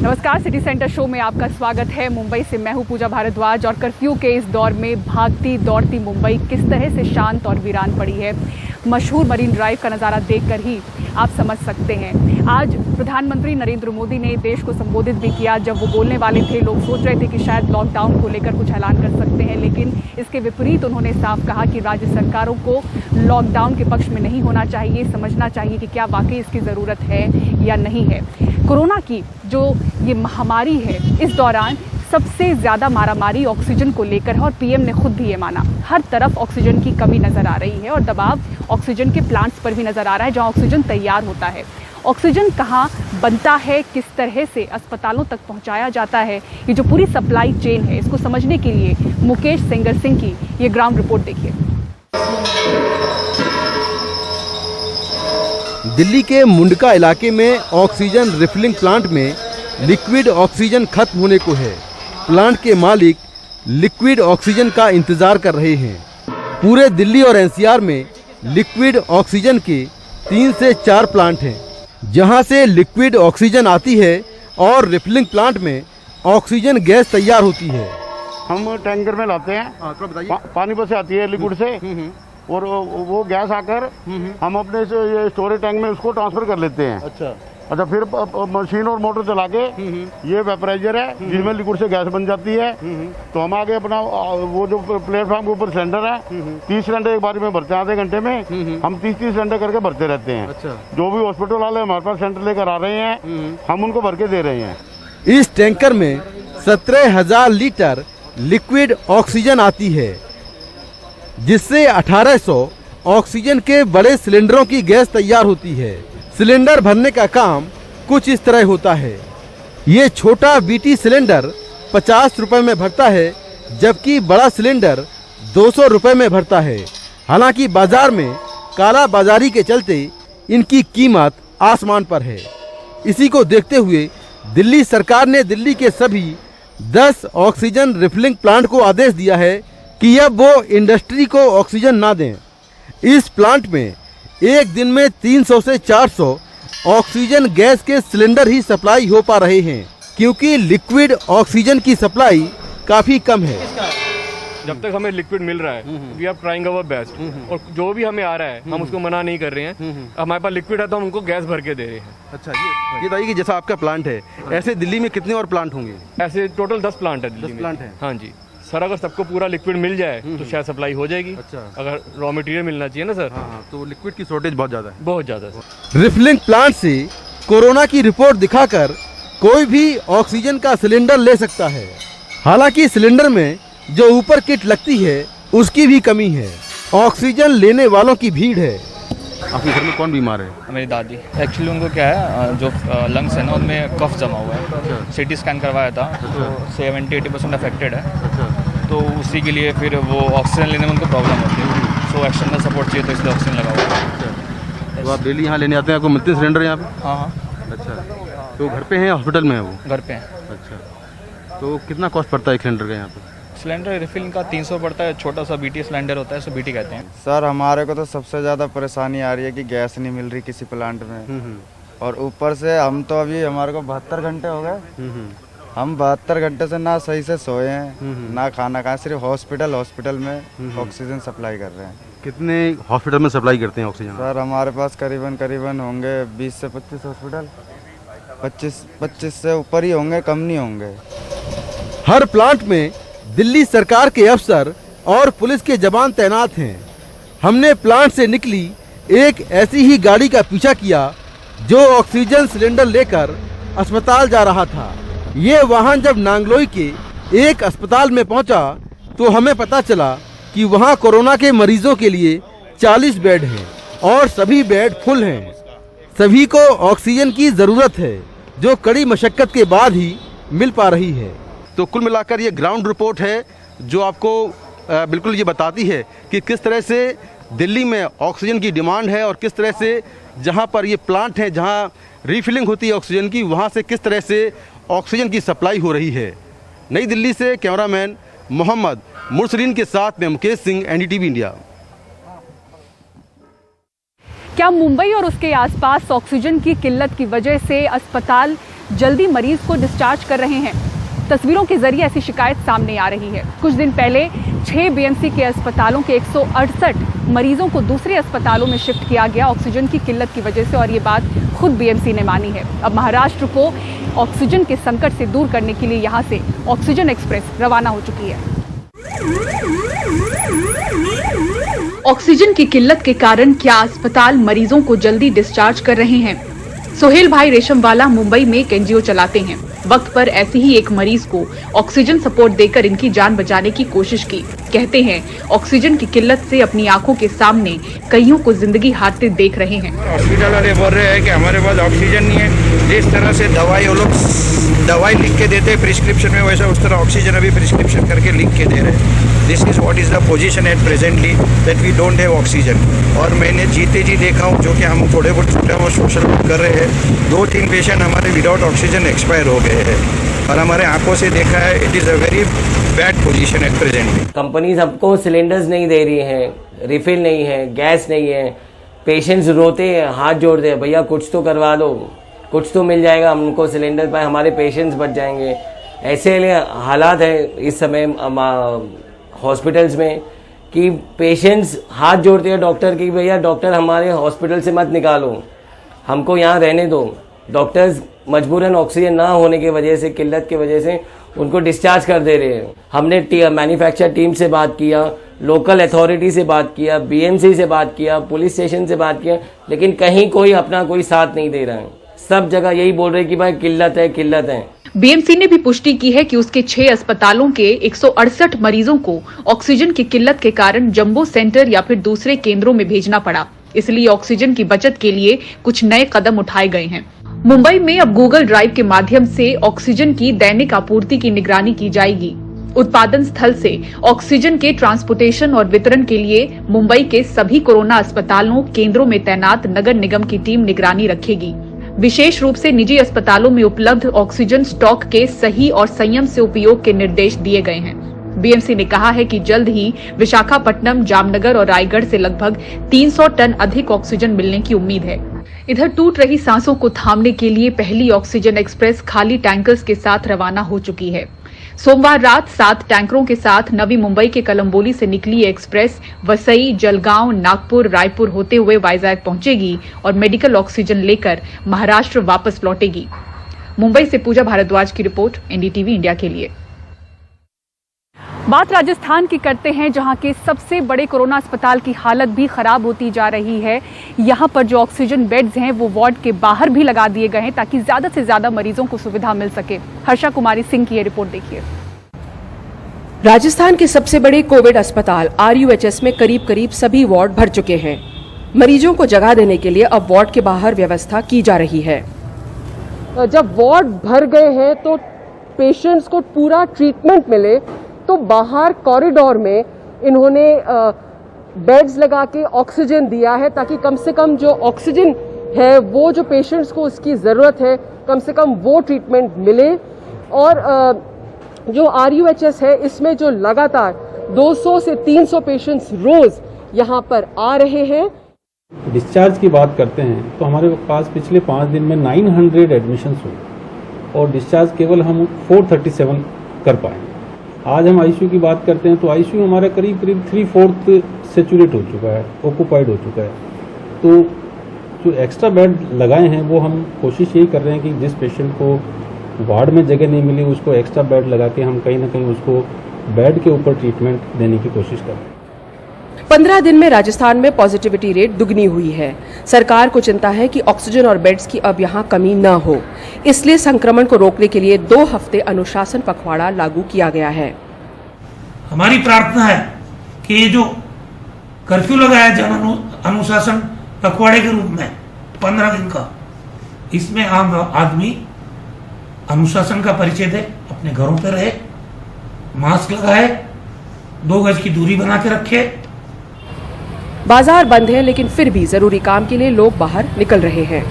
नमस्कार, city centre show में आपका स्वागत है। मुंबई से मैं हूं पूजा भारद्वाज और कर्फ्यू के इस दौर में भागती दौड़ती मुंबई किस तरह से शांत और वीरान पड़ी है, मशहूर मरीन ड्राइव का नज़ारा देखकर ही आप समझ सकते हैं। आज प्रधानमंत्री नरेंद्र मोदी ने देश को संबोधित भी किया। जब वो बोलने वाले थे, लोग सोच रहे थे कि शायद लॉकडाउन को लेकर कुछ ऐलान कर सकते हैं, लेकिन इसके विपरीत उन्होंने साफ कहा कि राज्य सरकारों को लॉकडाउन के पक्ष में नहीं होना चाहिए, समझना चाहिए कि क्या वाकई इसकी ज़रूरत है या नहीं है। कोरोना की जो ये महामारी है, इस दौरान सबसे ज़्यादा मारामारी ऑक्सीजन को लेकर है और पीएम ने खुद भी ये माना। हर तरफ ऑक्सीजन की कमी नज़र आ रही है और दबाव ऑक्सीजन के प्लांट्स पर भी नज़र आ रहा है, जहां ऑक्सीजन तैयार होता है। ऑक्सीजन कहाँ बनता है, किस तरह से अस्पतालों तक पहुंचाया जाता है, ये जो पूरी सप्लाई चेन है, इसको समझने के लिए मुकेश सेंगर सिंह की ये ग्राउंड रिपोर्ट देखिए। दिल्ली के मुंडका इलाके में ऑक्सीजन रिफिलिंग प्लांट में लिक्विड ऑक्सीजन खत्म होने को है। प्लांट के मालिक लिक्विड ऑक्सीजन का इंतजार कर रहे हैं। पूरे दिल्ली और एनसीआर में लिक्विड ऑक्सीजन के 3 से 4 प्लांट हैं, जहां से लिक्विड ऑक्सीजन आती है और रिफिलिंग प्लांट में ऑक्सीजन गैस तैयार होती है। हम टैंकर में लाते हैं, पानीपत से आती है लिक्विड से, और वो गैस आकर हम अपने स्टोरेज टैंक में उसको ट्रांसफर कर लेते हैं। अच्छा, फिर मशीन और मोटर चला के, ये वेपराइजर है जिसमें लिक्विड से गैस बन जाती है। तो हम आगे अपना वो जो प्लेटफॉर्म के ऊपर सिलेंडर है, 30 सिलेंडर एक बारी में भरते हैं। आधे घंटे में हम 30 सिलेंडर करके भरते रहते हैं। अच्छा। जो भी हॉस्पिटल वाले हमारे पास सेंटर लेकर आ रहे हैं, हम उनको भर के दे रहे हैं। इस टैंकर में 17,000 लीटर लिक्विड ऑक्सीजन आती है, जिससे 1800 ऑक्सीजन के बड़े सिलेंडरों की गैस तैयार होती है। सिलेंडर भरने का काम कुछ इस तरह होता है। ये छोटा बीटी सिलेंडर 50 रुपए में भरता है, जबकि बड़ा सिलेंडर 200 रुपए में भरता है। हालांकि बाजार में काला बाजारी के चलते इनकी कीमत आसमान पर है। इसी को देखते हुए दिल्ली सरकार ने दिल्ली के सभी 10 ऑक्सीजन रिफिलिंग प्लांट को आदेश दिया है कि अब वो इंडस्ट्री को ऑक्सीजन ना दें। इस प्लांट में एक दिन में 300 से 400 ऑक्सीजन गैस के सिलेंडर ही सप्लाई हो पा रहे हैं, क्योंकि लिक्विड ऑक्सीजन की सप्लाई काफी कम है। जब तक हमें लिक्विड मिल रहा है, we are trying our best, और जो भी हमें आ रहा है हम उसको मना नहीं कर रहे हैं। हमारे पास लिक्विड है तो हम उनको गैस भर के दे रहे हैं। अच्छा, ये बताइए कि जैसा आपका प्लांट है, ऐसे दिल्ली में कितने और प्लांट होंगे? ऐसे टोटल 10 प्लांट है दिल्ली में। 10 प्लांट है? हाँ जी सर, अगर सबको पूरा लिक्विड मिल जाए तो शायद सप्लाई हो जाएगी। अच्छा। अगर रॉ मटेरियल मिलना चाहिए ना सर। हाँ, तो लिक्विड की शॉर्टेज बहुत ज़्यादा है। बहुत ज़्यादा है। रिफिलिंग प्लांट से कोरोना की रिपोर्ट दिखाकर कोई भी ऑक्सीजन का सिलेंडर ले सकता है। हालांकि सिलेंडर में जो ऊपर किट लगती है, उसकी भी कमी है। ऑक्सीजन लेने वालों की भीड़ है। आपके घर में कौन बीमार है? मेरी दादी। एक्चुअली उनको क्या है, जो लंग्स है ना, उनमें कफ जमा हुआ है। सिटी स्कैन करवाया था, तो 70-80% अफेक्टेड है। तो उसी के लिए फिर वो ऑक्सीजन लेने में उनको प्रॉब्लम होती है। सो एक्सटर्नल सपोर्ट चाहिए, तो इसलिए ऑक्सीजन लगा हुआ है। तो आप डेली यहाँ लेने आते हैं? आपको मिलते हैं सिलेंडर यहाँ पे? हाँ। अच्छा, तो घर पे हैं, हॉस्पिटल में है वो? घर पे हैं। अच्छा, तो कितना कॉस्ट पड़ता है एक सिलेंडर का यहाँ पे? सिलेंडर रिफिलिंग का 300 पड़ता है। छोटा सा बीटी सिलेंडर होता है, सो बीटी कहते हैं। सर, हमारे को तो सबसे ज़्यादा परेशानी आ रही है कि गैस नहीं मिल रही किसी प्लांट में। और ऊपर से हम तो अभी हमारे को 72 घंटे हो गए। हम 72 घंटे से ना सही से सोए हैं, ना खाना खाए, सिर्फ हॉस्पिटल में ऑक्सीजन सप्लाई कर रहे हैं। कितने हॉस्पिटल में सप्लाई करते हैं ऑक्सीजन? सर, हमारे पास करीबन होंगे 20 से 25 हॉस्पिटल। 25 से ऊपर ही होंगे, कम नहीं होंगे। हर प्लांट में दिल्ली सरकार के अफसर और पुलिस के जवान तैनात हैं। हमने प्लांट से निकली एक ऐसी ही गाड़ी का पीछा किया जो ऑक्सीजन सिलेंडर लेकर अस्पताल जा रहा था। ये वाहन जब नांगलोई के एक अस्पताल में पहुंचा तो हमें पता चला कि वहां कोरोना के मरीजों के लिए 40 बेड हैं और सभी बेड फुल हैं। सभी को ऑक्सीजन की ज़रूरत है, जो कड़ी मशक्कत के बाद ही मिल पा रही है। तो कुल मिलाकर ये ग्राउंड रिपोर्ट है जो आपको बिल्कुल ये बताती है कि किस तरह से दिल्ली में ऑक्सीजन की डिमांड है और किस तरह से जहां पर ये प्लांट है, जहां रिफिलिंग होती है ऑक्सीजन की, वहां से किस तरह से ऑक्सीजन की सप्लाई हो रही है। नई दिल्ली से कैमरामैन मोहम्मद मुरसलीन के साथ में मुकेश सिंह, एनडीटीवी इंडिया। क्या मुंबई और उसके आसपास ऑक्सीजन की किल्लत की वजह से अस्पताल जल्दी मरीज को डिस्चार्ज कर रहे हैं। तस्वीरों के जरिए ऐसी शिकायत सामने आ रही है। कुछ दिन पहले 6 बीएमसी के अस्पतालों के 168 मरीजों को दूसरे अस्पतालों में शिफ्ट किया गया ऑक्सीजन की किल्लत की वजह से, और ये बात खुद बीएमसी ने मानी है। अब महाराष्ट्र को ऑक्सीजन के संकट से दूर करने के लिए यहाँ से ऑक्सीजन एक्सप्रेस रवाना हो चुकी है। ऑक्सीजन की किल्लत के कारण क्या अस्पताल मरीजों को जल्दी डिस्चार्ज कर रहे हैं? सोहेल भाई रेशमवाला मुंबई में एक एनजीओ चलाते हैं। वक्त पर ऐसे ही एक मरीज को ऑक्सीजन सपोर्ट देकर इनकी जान बचाने की कोशिश की। कहते हैं ऑक्सीजन की किल्लत से अपनी आंखों के सामने कईयों को जिंदगी हारते देख रहे हैं। हॉस्पिटल वाले बोल रहे हैं कि हमारे पास ऑक्सीजन नहीं है। जिस तरह से दवाई वो लोग दवाई लिख के देते हैं प्रिस्क्रिप्शन में, वैसा उस तरह ऑक्सीजन अभी प्रिस्क्रिप्शन करके लिख के दे रहे हैं। This is what is the position at presently that we don't have oxygen. और मैंने जीते जी देखा हूँ, जो कि हम थोड़े बहुत छोटे बहुत सोशल वर्क कर रहे हैं, 2-3 पेशेंट हमारे विदाउट ऑक्सीजन एक्सपायर हो गए हैं और हमारे आंखों से देखा है। It is a very bad position at presently. Companies हमको सिलेंडर्स नहीं दे रही हैं, रिफिल नहीं है, गैस नहीं है। पेशेंट्स रोते हैं, हाथ जोड़ते हैं, भैया कुछ तो करवा दो, कुछ तो मिल जाएगा हमको सिलेंडर पर, हमारे पेशेंट्स बच जाएंगे। ऐसे हालात है इस समय हॉस्पिटल्स में कि पेशेंट्स हाथ जोड़ते हैं डॉक्टर की, भैया डॉक्टर हमारे हॉस्पिटल से मत निकालो, हमको यहाँ रहने दो। डॉक्टर्स मजबूरन ऑक्सीजन ना होने की वजह से, किल्लत की वजह से उनको डिस्चार्ज कर दे रहे हैं। हमने मैन्युफैक्चर टीम से बात किया, लोकल अथॉरिटी से बात किया, बीएमसी से बात किया, पुलिस स्टेशन से बात किया, लेकिन कहीं कोई अपना कोई साथ नहीं दे रहा है। सब जगह यही बोल रहे हैं कि भाई किल्लत है, किल्लत है। बीएमसी ने भी पुष्टि की है कि उसके 6 अस्पतालों के 168 मरीजों को ऑक्सीजन की किल्लत के कारण जंबो सेंटर या फिर दूसरे केंद्रों में भेजना पड़ा। इसलिए ऑक्सीजन की बचत के लिए कुछ नए कदम उठाए गए हैं। मुंबई में अब गूगल ड्राइव के माध्यम से ऑक्सीजन की दैनिक आपूर्ति की निगरानी की जाएगी। उत्पादन स्थल से ऑक्सीजन के ट्रांसपोर्टेशन और वितरण के लिए मुंबई के सभी कोरोना अस्पतालों केंद्रों में तैनात नगर निगम की टीम निगरानी रखेगी। विशेष रूप से निजी अस्पतालों में उपलब्ध ऑक्सीजन स्टॉक के सही और संयम से उपयोग के निर्देश दिए गए हैं। बीएमसी ने कहा है कि जल्द ही विशाखापट्टनम, जामनगर और रायगढ़ से लगभग 300 टन अधिक ऑक्सीजन मिलने की उम्मीद है। इधर टूट रही सांसों को थामने के लिए पहली ऑक्सीजन एक्सप्रेस खाली टैंकर्स के साथ रवाना हो चुकी है। सोमवार रात 7 टैंकरों के साथ नवी मुंबई के कलंबोली से निकली ये एक्सप्रेस वसई, जलगांव, नागपुर, रायपुर होते हुए वाइजैक पहुंचेगी और मेडिकल ऑक्सीजन लेकर महाराष्ट्र वापस लौटेगी। मुंबई से पूजा भारद्वाज की रिपोर्ट, एनडीटीवी इंडिया के लिए। बात राजस्थान की करते हैं, जहां के सबसे बड़े कोरोना अस्पताल की हालत भी खराब होती जा रही है। यहां पर जो ऑक्सीजन बेड्स हैं वो वार्ड के बाहर भी लगा दिए गए हैं ताकि ज्यादा से ज्यादा मरीजों को सुविधा मिल सके। हर्षा कुमारी सिंह की ये रिपोर्ट देखिए। राजस्थान के सबसे बड़े कोविड अस्पताल आरयूएचएस में करीब करीब सभी वार्ड भर चुके हैं। मरीजों को जगह देने के लिए अब वार्ड के बाहर व्यवस्था की जा रही है। जब वार्ड भर गए हैं तो पेशेंट्स को पूरा ट्रीटमेंट मिले, तो बाहर कॉरिडोर में इन्होंने बेड्स लगा के ऑक्सीजन दिया है ताकि कम से कम जो ऑक्सीजन है वो जो पेशेंट्स को उसकी ज़रूरत है कम से कम वो ट्रीटमेंट मिले। और जो आरयूएचएस है इसमें जो लगातार 200 से 300 पेशेंट्स रोज यहाँ पर आ रहे हैं। डिस्चार्ज की बात करते हैं तो हमारे पास पिछले 5 दिन में 900 एडमिशन्स हुए और डिस्चार्ज केवल हम 437 कर पाए। आज हम आईसीयू की बात करते हैं तो आईसीयू हमारा करीब करीब 3/4 सेचुरेट हो चुका है, ऑक्यूपाइड हो चुका है। तो जो एक्स्ट्रा बेड लगाए हैं वो हम कोशिश यही कर रहे हैं कि जिस पेशेंट को वार्ड में जगह नहीं मिली उसको एक्स्ट्रा बेड लगा के हम कहीं ना कहीं उसको बेड के ऊपर ट्रीटमेंट देने की कोशिश कर रहे हैं। 15 दिन में राजस्थान में पॉजिटिविटी रेट दुगनी हुई है। सरकार को चिंता है कि ऑक्सीजन और बेड्स की अब यहां कमी न हो, इसलिए संक्रमण को रोकने के लिए 2 हफ्ते अनुशासन पखवाड़ा लागू किया गया है। हमारी प्रार्थना है कि ये जो कर्फ्यू लगाया जन अनुशासन पखवाड़े के रूप में 15 दिन का, इसमें आम आदमी अनुशासन का परिचय दे, अपने घरों पर रहे, मास्क लगाए, 2 गज की दूरी बना के रखे। बाजार बंद है लेकिन फिर भी जरूरी काम के लिए लोग बाहर निकल रहे हैं।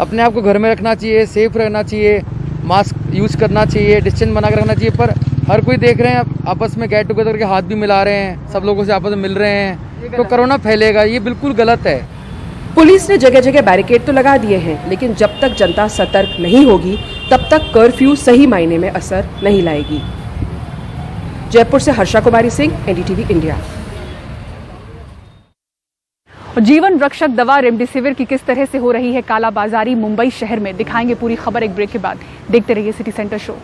अपने आप को घर में रखना चाहिए, सेफ रहना चाहिए, मास्क यूज करना चाहिए, डिस्टेंस बना कर रखना चाहिए। पर हर कोई देख रहे हैं आपस में गेट टुगेदर के हाथ भी मिला रहे हैं, सब लोगों से आपस में मिल रहे हैं, तो कोरोना फैलेगा, ये बिल्कुल गलत है। पुलिस ने जगह जगह बैरिकेड तो लगा दिए हैं, लेकिन जब तक जनता सतर्क नहीं होगी तब तक कर्फ्यू सही मायने में असर नहीं लाएगी। जयपुर से हर्षा कुमारी सिंह, एनडीटीवी इंडिया। जीवन रक्षक दवा रेमडेसिविर की किस तरह से हो रही है कालाबाजारी मुंबई शहर में, दिखाएंगे पूरी खबर एक ब्रेक के बाद। देखते रहिए सिटी सेंटर शो।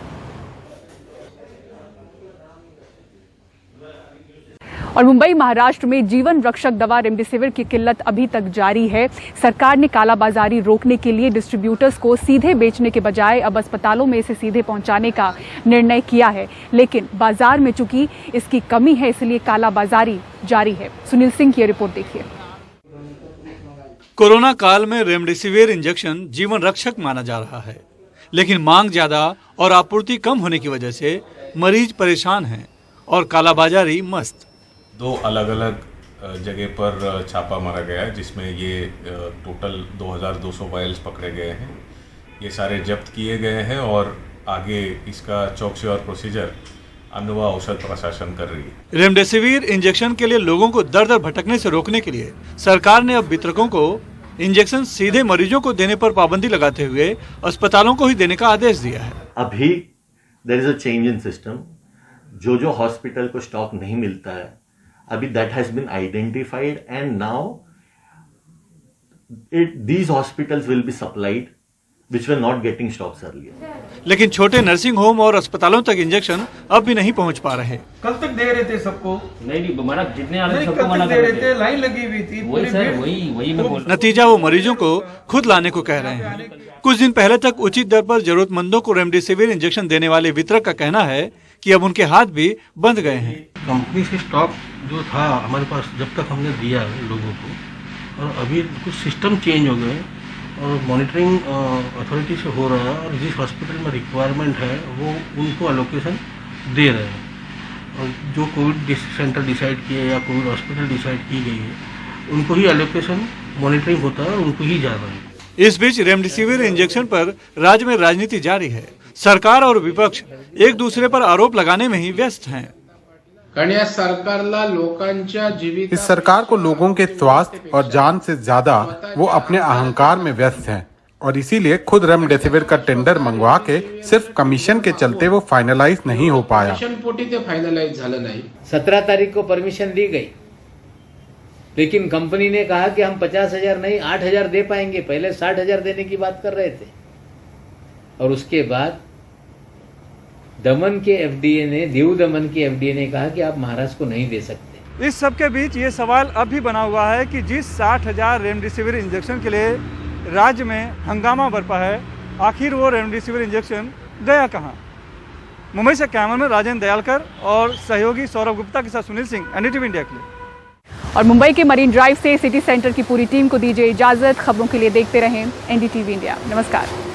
और मुंबई महाराष्ट्र में जीवन रक्षक दवा रेमडेसिविर की किल्लत अभी तक जारी है। सरकार ने कालाबाजारी रोकने के लिए डिस्ट्रीब्यूटर्स को सीधे बेचने के बजाय अब अस्पतालों में इसे सीधे पहुंचाने का निर्णय किया है, लेकिन बाजार में चूंकि इसकी कमी है इसलिए कालाबाजारी जारी है। सुनील सिंह की रिपोर्ट देखिए। कोरोना काल में रेमडेसिविर इंजेक्शन जीवन रक्षक माना जा रहा है, लेकिन मांग ज्यादा और आपूर्ति कम होने की वजह से मरीज परेशान हैं और कालाबाजारी मस्त। 2 अलग अलग जगह पर छापा मारा गया है, जिसमें ये टोटल 2200 वायल्स पकड़े गए हैं। ये सारे जब्त किए गए हैं और आगे इसका चौकसी और प्रोसीजर अन्न व औषध प्रशासन कर रही है। रेमडेसिविर इंजेक्शन के लिए लोगों को दर दर भटकने से रोकने के लिए सरकार ने अब वितरकों को इंजेक्शन सीधे मरीजों को देने पर पाबंदी लगाते हुए अस्पतालों को ही देने का आदेश दिया है। अभी there is a change in system. जो हॉस्पिटल को स्टॉक नहीं मिलता है, अभी that has been identified and now these hospitals will be supplied which were not getting stocks earlier. लेकिन छोटे नर्सिंग होम और अस्पतालों तक इंजेक्शन अब भी नहीं पहुंच पा रहे। कल तक दे रहे थे सबको। नहीं मना, जितने आते सबको मना दे रहे थे, लाइन लगी हुई थी। वही मैं बोल। नतीजा वो मरीजों को खुद लाने को कह रहे हैं। कुछ दिन पहले तक उचित दर पर जरूरतमंदों को रेमडेसिविर इंजेक्शन देने वाले वितरक का कहना है कि अब उनके हाथ भी बंद गए हैं। कंपनी से स्टॉक जो था हमारे पास, जब तक हमने दिया लोगों को, और अभी कुछ सिस्टम चेंज हो गए और मॉनिटरिंग अथॉरिटी से हो रहा है, और जिस हॉस्पिटल में रिक्वायरमेंट है वो उनको एलोकेशन दे रहे हैं, और जो कोविड सेंटर डिसाइड किए या कोविड हॉस्पिटल डिसाइड की गई है उनको ही एलोकेशन मॉनिटरिंग होता है और उनको ही जा रहा है। इस बीच रेमडेसिविर इंजेक्शन पर राज्य में राजनीति जारी है। सरकार और विपक्ष एक दूसरे पर आरोप लगाने में ही व्यस्त हैं। इस सरकार को लोगों के स्वास्थ्य और जान से ज्यादा वो अपने अहंकार में व्यस्त हैं, और इसीलिए खुद रेमडेसिविर का टेंडर मंगवा के सिर्फ कमीशन के चलते वो फाइनलाइज नहीं हो पाया। 17 तारीख को परमिशन दी गई, लेकिन कंपनी ने कहा कि हम 50,000 नहीं 8,000 दे पाएंगे। पहले 60,000 देने की बात कर रहे थे, और उसके बाद दमन के एफडीए ने, दीव दमन के एफडीए ने कहा कि आप महाराष्ट्र को नहीं दे सकते। इस सब के बीच ये सवाल अब भी बना हुआ है कि जिस 60,000 रेमडेसिविर इंजेक्शन के लिए राज्य में हंगामा बरपा है, आखिर वो रेमडेसिविर इंजेक्शन गया कहाँ? मुंबई से कैमरामैन राजेंद्र दयालकर और सहयोगी सौरभ गुप्ता के साथ सुनील सिंह, एनडीटीवी इंडिया के लिए। और मुंबई के मरीन ड्राइव से सिटी सेंटर की पूरी टीम को दीजिए इजाजत। खबरों के लिए देखते रहें एनडीटीवी इंडिया। नमस्कार।